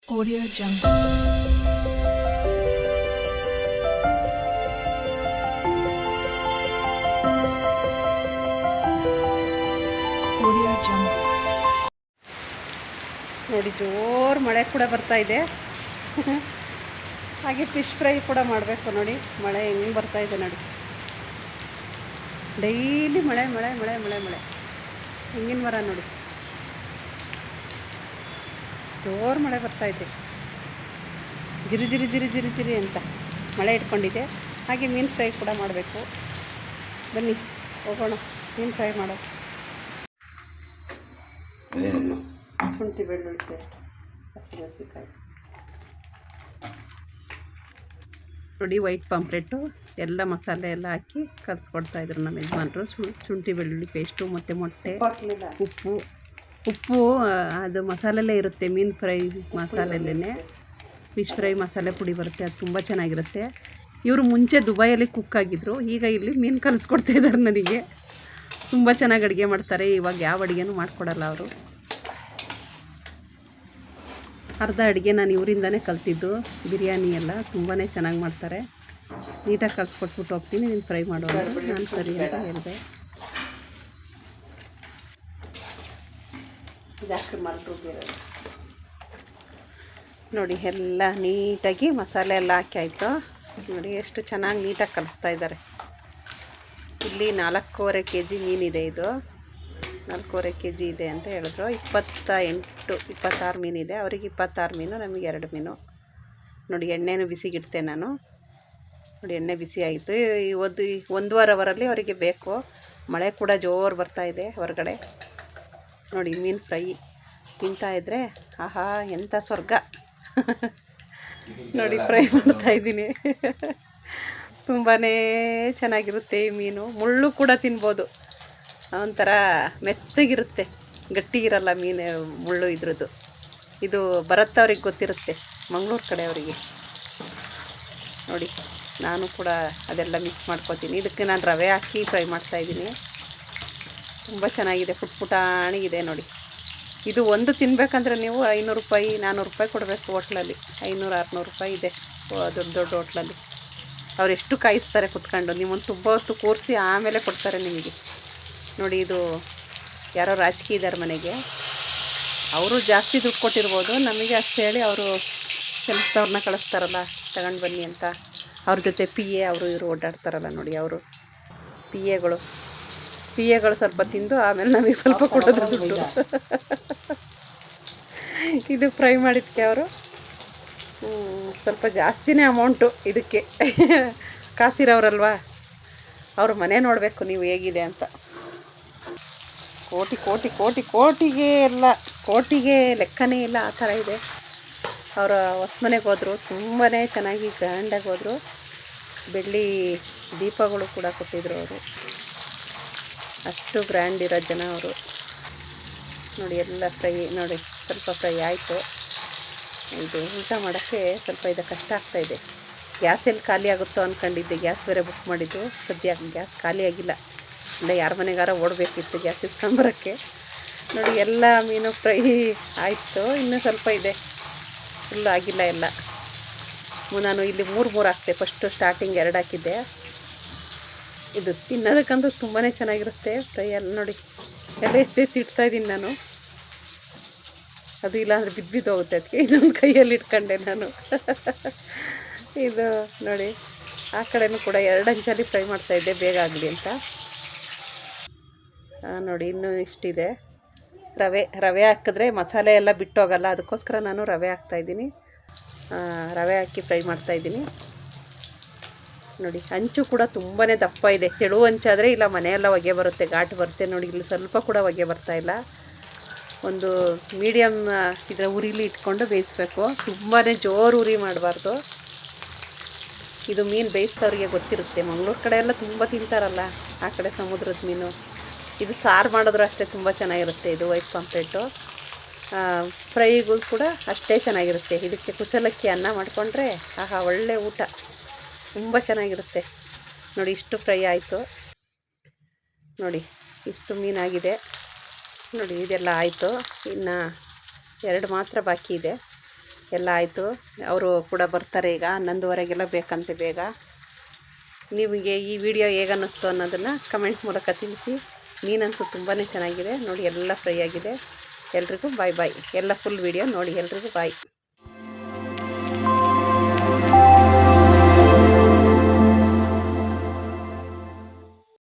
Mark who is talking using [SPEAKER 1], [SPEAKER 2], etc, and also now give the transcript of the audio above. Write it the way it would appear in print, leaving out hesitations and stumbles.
[SPEAKER 1] Audio Jungle. Audio Jungle.
[SPEAKER 2] ನೋಡಿ ಜೋರು ಮಳೆ ಕೂಡ ಬರ್ತಾ ಇದೆ. ಹಾಗೆ ಫಿಶ್ ಫ್ರೈ ಕೂಡ ಮಾಡಬೇಕು. ನೋಡಿ ಮಳೆ ಹೆಂಗೆ ಬರ್ತಾ ಇದೆ ನೋಡಿ. ಡೈಲಿ ಮಳೆ ಮಳೆ ಮಳೆ ಮಳೆ ಮಳೆ. ತೆಂಗಿನ ಮರ ನೋಡಿ, ಜೋರು ಮಳೆ ಬರ್ತಾ ಇದೆ. ಜಿರಿ ಜಿರಿ ಜಿರಿ ಜಿರಿ ಜಿರಿ ಅಂತ ಮಳೆ ಇಟ್ಕೊಂಡಿದೆ. ಹಾಗೆ ಮೀನು ಫ್ರೈ ಕೂಡ ಮಾಡಬೇಕು. ಬನ್ನಿ ಹೋಗೋಣ ಮೀನು ಫ್ರೈ ಮಾಡೋ. ಶುಂಠಿ ಬೆಳ್ಳುಳ್ಳಿ ಪೇಸ್ಟ್, ಹಸಿಮೆಣಸಿನಕಾಯಿ ನೋಡಿ, ವೈಟ್ ಪಾಂಪ್ಲೆಟು ಎಲ್ಲ ಮಸಾಲೆ ಎಲ್ಲ ಹಾಕಿ ಕಲಿಸ್ಕೊಡ್ತಾಯಿದ್ರು ನಮ್ಮ ಯಜಮಾನ್ರು. ಶುಂಠಿ ಬೆಳ್ಳುಳ್ಳಿ ಪೇಸ್ಟು ಮತ್ತು ಮೊಟ್ಟೆ, ಉಪ್ಪು ಅದು ಮಸಾಲೆಲ್ಲೇ ಇರುತ್ತೆ. ಮೀನು ಫ್ರೈ ಮಸಾಲೆಲ್ಲೇ ಫಿಶ್ ಫ್ರೈ ಮಸಾಲೆ ಪುಡಿ ಬರುತ್ತೆ, ಅದು ತುಂಬ ಚೆನ್ನಾಗಿರುತ್ತೆ. ಇವರು ಮುಂಚೆ ದುಬೈಯಲ್ಲಿ ಕುಕ್ ಆಗಿದ್ದರು, ಈಗ ಇಲ್ಲಿ ಮೀನು ಕಲಿಸ್ಕೊಡ್ತಾಯಿದ್ದಾರೆ ನನಗೆ. ತುಂಬ ಚೆನ್ನಾಗಿ ಅಡುಗೆ ಮಾಡ್ತಾರೆ. ಇವಾಗ ಯಾವ ಅಡುಗೆನೂ ಮಾಡಿಕೊಡಲ್ಲ ಅವರು. ಅರ್ಧ ಅಡುಗೆ ನಾನು ಇವರಿಂದನೇ ಕಲ್ತಿದ್ದು. ಬಿರಿಯಾನಿ ಎಲ್ಲ ತುಂಬಾ ಚೆನ್ನಾಗಿ ಮಾಡ್ತಾರೆ. ನೀಟಾಗಿ ಕಲಿಸ್ಕೊಟ್ಬಿಟ್ಟು ಹೋಗ್ತೀನಿ, ನೀನು ಫ್ರೈ ಮಾಡೋಣ. ನಾನು ಸರಿ ಅಂತ ಹೇಳಿದೆ. ನೋಡಿ ಎಲ್ಲ ನೀಟಾಗಿ ಮಸಾಲೆ ಎಲ್ಲ ಹಾಕಿ ಆಯಿತು. ನೋಡಿ ಎಷ್ಟು ಚೆನ್ನಾಗಿ ನೀಟಾಗಿ ಕಲಿಸ್ತಾ ಇದ್ದಾರೆ. ಇಲ್ಲಿ 4.25 kg ಮೀನಿದೆ. ಇದು 4.25 kg ಇದೆ ಅಂತ ಹೇಳಿದ್ರು. 26 ಮೀನಿದೆ. ಅವರಿಗೆ 26 ಮೀನು, ನಮಗೆ 2 ಮೀನು. ನೋಡಿ ಎಣ್ಣೆನೂ ಬಿಸಿಗಿಡ್ತೆ ನಾನು. ನೋಡಿ ಎಣ್ಣೆ ಬಿಸಿ ಆಯಿತು. ಒಂದೂವರೆ ಅವರಲ್ಲಿ ಅವರಿಗೆ ಬೇಕು. ಮಳೆ ಕೂಡ ಜೋರು ಬರ್ತಾಯಿದೆ ಹೊರಗಡೆ. ನೋಡಿ ಮೀನು ಫ್ರೈ ತಿಂತಾಯಿದ್ರೆ ಆಹಾ ಎಂಥ ಸ್ವರ್ಗ. ನೋಡಿ ಫ್ರೈ ಮಾಡ್ತಾಯಿದ್ದೀನಿ. ತುಂಬಾ ಚೆನ್ನಾಗಿರುತ್ತೆ ಈ ಮೀನು. ಮುಳ್ಳು ಕೂಡ ತಿನ್ಬೋದು, ಒಂಥರ ಮೆತ್ತಗಿರುತ್ತೆ, ಗಟ್ಟಿಗಿರಲ್ಲ ಮೀನು. ಮುಳ್ಳು ಇದ್ರದ್ದು. ಇದು ಭರತ್ ಗೊತ್ತಿರುತ್ತೆ, ಮಂಗಳೂರು ಕಡೆ ಅವರಿಗೆ. ನೋಡಿ ನಾನು ಕೂಡ ಅದೆಲ್ಲ ಮಿಕ್ಸ್ ಮಾಡ್ಕೊತೀನಿ. ಇದಕ್ಕೆ ನಾನು ರವೆ ಹಾಕಿ ಫ್ರೈ ಮಾಡ್ತಾಯಿದ್ದೀನಿ. ತುಂಬ ಚೆನ್ನಾಗಿದೆ, ಪುಟಾಣಿಗಿದೆ ನೋಡಿ. ಇದು ಒಂದು ತಿನ್ನಬೇಕಂದ್ರೆ ನೀವು 500 ರೂಪಾಯಿ 400 ರೂಪಾಯಿ ಕೊಡಬೇಕು ಹೋಟ್ಲಲ್ಲಿ. 500-600 ರೂಪಾಯಿ ಇದೆ ದೊಡ್ಡ ದೊಡ್ಡ ಹೋಟ್ಲಲ್ಲಿ. ಅವ್ರು ಎಷ್ಟು ಕಾಯಿಸ್ತಾರೆ ಕುತ್ಕೊಂಡು. ನಿಮ್ಮನ್ನು ತುಂಬ ಹೊತ್ತು ಕೂರಿಸಿ ಆಮೇಲೆ ಕೊಡ್ತಾರೆ ನಿಮಗೆ. ನೋಡಿ ಇದು ಯಾರೋ ರಾಜಕೀಯ ಇದ್ದಾರೆ ಮನೆಗೆ, ಅವರು ಜಾಸ್ತಿ ದುಡ್ಡು ಕೊಟ್ಟಿರ್ಬೋದು. ನಮಗೆ ಅಷ್ಟು ಹೇಳಿ ಅವರು ಕೆಲಸದವ್ರನ್ನ ಕಳಿಸ್ತಾರಲ್ಲ ತಗೊಂಡು ಬನ್ನಿ ಅಂತ. ಅವ್ರ ಜೊತೆ PA ಅವರು ಇವರು ಓಡಾಡ್ತಾರಲ್ಲ ನೋಡಿ, ಅವರು ಪಿ ಎಗಳು ಸ್ವಲ್ಪ ತಿಂದು ಆಮೇಲೆ ನಮಗೆ ಸ್ವಲ್ಪ ಕೊಡೋದ್ರ ದುಡ್ಡು. ಇದು ಫ್ರೈ ಮಾಡಿದ್ದಕ್ಕೆ ಅವರು ಸ್ವಲ್ಪ ಜಾಸ್ತಿನೇ ಅಮೌಂಟು ಇದಕ್ಕೆ. ಕಾಸಿರೋರಲ್ವಾ, ಅವ್ರ ಮನೆ ನೋಡಬೇಕು ನೀವು ಹೇಗಿದೆ ಅಂತ. ಕೋಟಿಗೆ ಲೆಕ್ಕನೇ ಇಲ್ಲ, ಆ ಥರ ಇದೆ. ಅವರ ಹೊಸ್ಮನೆಗೆ ಹೋದರು, ತುಂಬಾ ಚೆನ್ನಾಗಿ ಗ್ರ್ಯಾಂಡಾಗಿ ಹೋದರು. ಬೆಳ್ಳಿ ದೀಪಗಳು ಕೂಡ ಕೊಟ್ಟಿದ್ರು ಅವರು. ಅಷ್ಟು ಗ್ರ್ಯಾಂಡ್ ಇರೋ ಜನ ಅವರು. ನೋಡಿ ಎಲ್ಲ ಫ್ರೈ ನೋಡಿ, ಸ್ವಲ್ಪ ಫ್ರೈ ಆಯಿತು. ಇದು ಊಟ ಮಾಡೋಕ್ಕೆ ಸ್ವಲ್ಪ ಇದು ಕಷ್ಟ ಆಗ್ತಾಯಿದೆ. ಗ್ಯಾಸ್ ಎಲ್ಲಿ ಖಾಲಿ ಆಗುತ್ತೋ ಅಂದ್ಕೊಂಡಿದ್ದೆ. ಗ್ಯಾಸ್ ಬೇರೆ ಬುಕ್ ಮಾಡಿದ್ದು. ಸದ್ಯ ಗ್ಯಾಸ್ ಖಾಲಿ ಆಗಿಲ್ಲ, ಇಲ್ಲ ಯಾರ ಮನೆಗಾರ ಓಡಬೇಕಿತ್ತು ಗ್ಯಾಸ್ ಇಸ್ಕೊಂಬರೋಕ್ಕೆ. ನೋಡಿ ಎಲ್ಲ ಮೀನು ಫ್ರೈ ಆಯಿತು, ಇನ್ನೂ ಸ್ವಲ್ಪ ಇದೆ, ಫುಲ್ ಆಗಿಲ್ಲ ಎಲ್ಲ. ನಾನು ಇಲ್ಲಿ 3 ಹಾಕ್ತೆ. ಫಸ್ಟು ಸ್ಟಾರ್ಟಿಂಗ್ 2 ಹಾಕಿದ್ದೆ. ಇದು ತಿನ್ನೋದಕ್ಕಂತೂ ತುಂಬಾ ಚೆನ್ನಾಗಿರುತ್ತೆ ಫ್ರೈ ಎಲ್ಲ. ನೋಡಿ ಎಲ್ಲ ಇಡ್ತಾಯಿದ್ದೀನಿ ನಾನು. ಅದು ಇಲ್ಲಾಂದರೆ ಬಿದ್ದು ಹೋಗುತ್ತೆ, ಅದಕ್ಕೆ ಇನ್ನೊಂದು ಕೈಯಲ್ಲಿ ಇಟ್ಕೊಂಡೆ ನಾನು. ಇದು ನೋಡಿ ಆ ಕಡೆನೂ ಕೂಡ 2 ಹಂಚಲ್ಲಿ ಫ್ರೈ ಮಾಡ್ತಾಯಿದ್ದೆ, ಬೇಗ ಆಗಲಿ ಅಂತ. ನೋಡಿ ಇನ್ನೂ ಇಷ್ಟಿದೆ. ರವೆ ಹಾಕಿದ್ರೆ ಮಸಾಲೆ ಎಲ್ಲ ಬಿಟ್ಟೋಗಲ್ಲ, ಅದಕ್ಕೋಸ್ಕರ ನಾನು ರವೆ ಹಾಕ್ತಾಯಿದ್ದೀನಿ. ರವೆ ಹಾಕಿ ಫ್ರೈ ಮಾಡ್ತಾಯಿದ್ದೀನಿ. ನೋಡಿ ಹಂಚು ಕೂಡ ತುಂಬಾ ದಪ್ಪ ಇದೆ. ತೆಳು ಹಂಚಾದರೆ ಇಲ್ಲ ಮನೆಯೆಲ್ಲ ಹೊಗೆ ಬರುತ್ತೆ, ಘಾಟು ಬರುತ್ತೆ. ನೋಡಿ ಇಲ್ಲಿ ಸ್ವಲ್ಪ ಕೂಡ ಹೊಗೆ ಬರ್ತಾಯಿಲ್ಲ. ಒಂದು ಮೀಡಿಯಮ್ ಇದರ ಉರಿಲಿ ಇಟ್ಕೊಂಡು ಬೇಯಿಸ್ಬೇಕು. ತುಂಬಾ ಜೋರು ಉರಿ ಮಾಡಬಾರ್ದು. ಇದು ಮೀನು ಬೇಯಿಸಿದವ್ರಿಗೆ ಗೊತ್ತಿರುತ್ತೆ. ಮಂಗಳೂರು ಕಡೆ ಎಲ್ಲ ತುಂಬ ತಿಂತಾರಲ್ಲ, ಆ ಕಡೆ ಸಮುದ್ರದ ಮೀನು. ಇದು ಸಾರು ಮಾಡಿದ್ರು ಅಷ್ಟೇ ತುಂಬ ಚೆನ್ನಾಗಿರುತ್ತೆ. ಇದು ವೈಟ್ ಪಾಂಪ್ಲೆಟು ಫ್ರೈಗೂ ಕೂಡ ಅಷ್ಟೇ ಚೆನ್ನಾಗಿರುತ್ತೆ. ಇದಕ್ಕೆ ಕುಸಲಕ್ಕಿ ಅನ್ನ ಮಾಡಿಕೊಂಡ್ರೆ ಆಹಾ ಒಳ್ಳೆ ಊಟ, ತುಂಬ ಚೆನ್ನಾಗಿರುತ್ತೆ. ನೋಡಿ ಇಷ್ಟು ಫ್ರೈ ಆಯಿತು. ನೋಡಿ ಇಷ್ಟು ಮೀನಾಗಿದೆ. ನೋಡಿ ಇದೆಲ್ಲ ಆಯಿತು, ಇನ್ನು 2 ಮಾತ್ರ ಬಾಕಿ ಇದೆ. ಎಲ್ಲ ಆಯಿತು. ಅವರು ಕೂಡ ಬರ್ತಾರೆ ಈಗ 11:30 ಬೇಕಂತೆ ಬೇಗ. ನಿಮಗೆ ಈ ವಿಡಿಯೋ ಹೇಗೆ ಅನ್ನಿಸ್ತು ಅನ್ನೋದನ್ನು ಕಮೆಂಟ್ ಮೂಲಕ ತಿಳಿಸಿ. ಮೀನಂತೂ ತುಂಬಾ ಚೆನ್ನಾಗಿದೆ ನೋಡಿ, ಎಲ್ಲ ಫ್ರೈ ಆಗಿದೆ. ಎಲ್ರಿಗೂ ಬಾಯ್ ಬಾಯ್. ಎಲ್ಲ ಫುಲ್ ವಿಡಿಯೋ ನೋಡಿ. ಎಲ್ರಿಗೂ ಬಾಯ್.